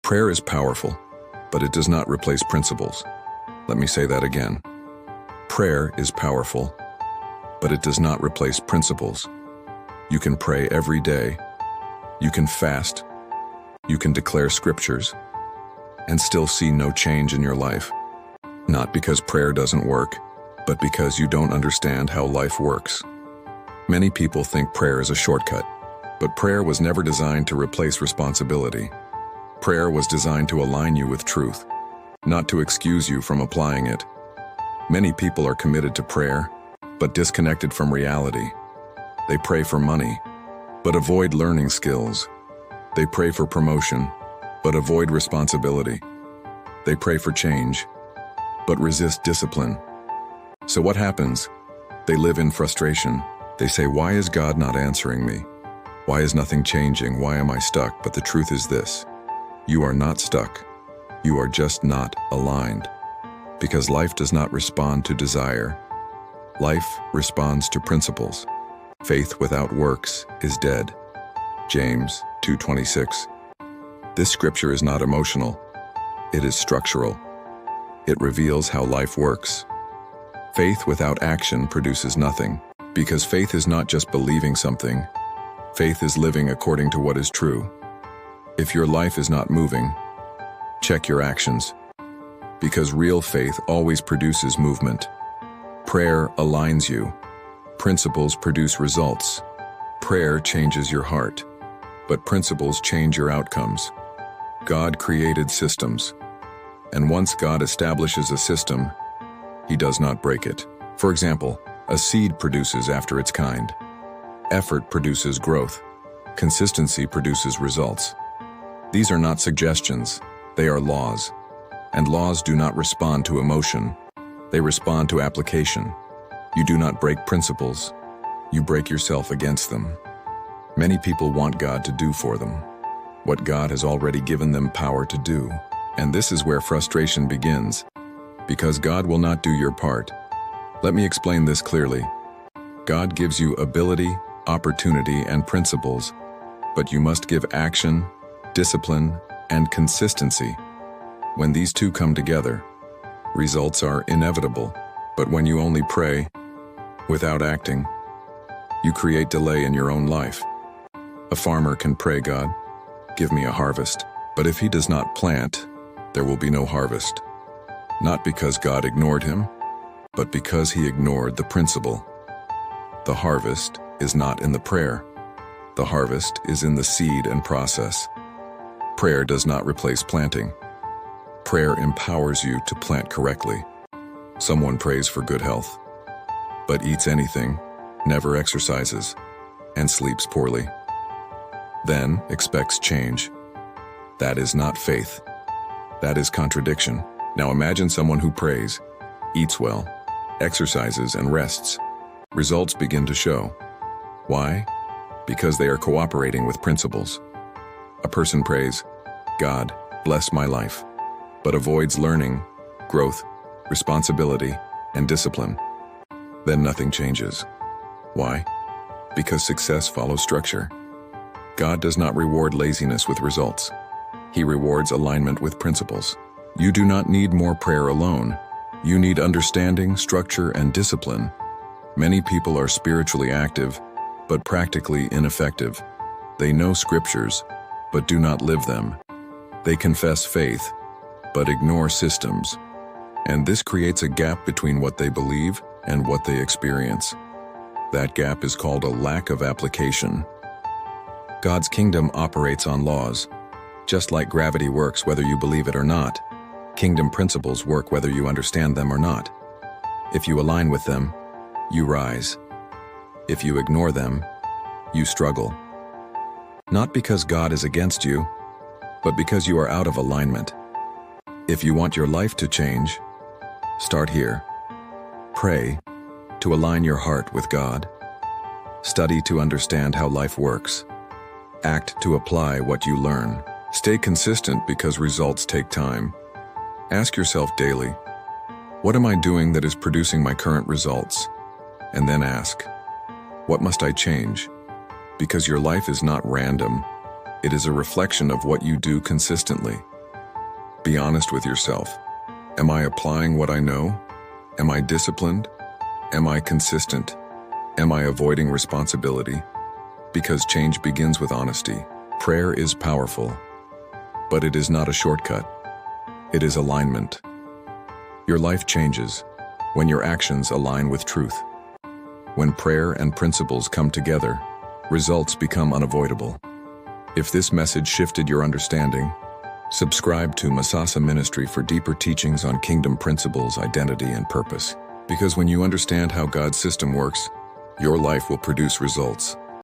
Prayer is powerful, but it does not replace principles. Let me say that again. Prayer is powerful, but it does not replace principles. You can pray every day. You can fast. You can declare scriptures and still see no change in your life. Not because prayer doesn't work, but because you don't understand how life works. Many people think prayer is a shortcut, but prayer was never designed to replace responsibility. Prayer was designed to align you with truth, not to excuse you from applying it. Many people are committed to prayer, but disconnected from reality. They pray for money, but avoid learning skills. They pray for promotion, but avoid responsibility. They pray for change, but resist discipline. So what happens? They live in frustration. They say, "Why is God not answering me? Why is nothing changing? Why am I stuck?" But the truth is this: you are not stuck. You are just not aligned. Because life does not respond to desire. Life responds to principles. Faith without works is dead. James 2:26. This scripture is not emotional. It is structural. It reveals how life works. Faith without action produces nothing, because faith is not just believing something. Faith is living according to what is true. If your life is not moving, check your actions, because real faith always produces movement. Prayer aligns you. Principles produce results. Prayer changes your heart, but principles change your outcomes. God created systems, and once God establishes a system, He does not break it. For example, a seed produces after its kind. Effort produces growth. Consistency produces results. These are not suggestions, they are laws. And laws do not respond to emotion, they respond to application. You do not break principles, you break yourself against them. Many people want God to do for them what God has already given them power to do. And this is where frustration begins, because God will not do your part. Let me explain this clearly. God gives you ability, opportunity, and principles, but you must give action, discipline, and consistency. When these two come together, results are inevitable. But when you only pray, without acting, you create delay in your own life. A farmer can pray, "God, give me a harvest," but if he does not plant, there will be no harvest. Not because God ignored him, but because he ignored the principle. The harvest is not in the prayer. The harvest is in the seed and process. Prayer does not replace planting. Prayer empowers you to plant correctly. Someone prays for good health, but eats anything, never exercises, and sleeps poorly. Then expects change. That is not faith. That is contradiction. Now imagine someone who prays, eats well, exercises, and rests. Results begin to show. Why? Because they are cooperating with principles. A person prays, "God, bless my life," but avoids learning, growth, responsibility, and discipline. Then nothing changes. Why? Because success follows structure. God does not reward laziness with results. He rewards alignment with principles. You do not need more prayer alone. You need understanding, structure, and discipline. Many people are spiritually active, but practically ineffective. They know scriptures, but do not live them. They confess faith, but ignore systems. And this creates a gap between what they believe and what they experience. That gap is called a lack of application. God's kingdom operates on laws. Just like gravity works whether you believe it or not, kingdom principles work whether you understand them or not. If you align with them, you rise. If you ignore them, you struggle. Not because God is against you, but because you are out of alignment. If you want your life to change, start here. Pray to align your heart with God. Study to understand how life works. Act to apply what you learn. Stay consistent because results take time. Ask yourself daily, what am I doing that is producing my current results? And then ask, what must I change? Because your life is not random. It is a reflection of what you do consistently. Be honest with yourself. Am I applying what I know? Am I disciplined? Am I consistent? Am I avoiding responsibility? Because change begins with honesty. Prayer is powerful, but it is not a shortcut. It is alignment. Your life changes when your actions align with truth. When prayer and principles come together, results become unavoidable. If this message shifted your understanding, subscribe to Masasa Ministry for deeper teachings on kingdom principles, identity, and purpose. Because when you understand how God's system works, your life will produce results.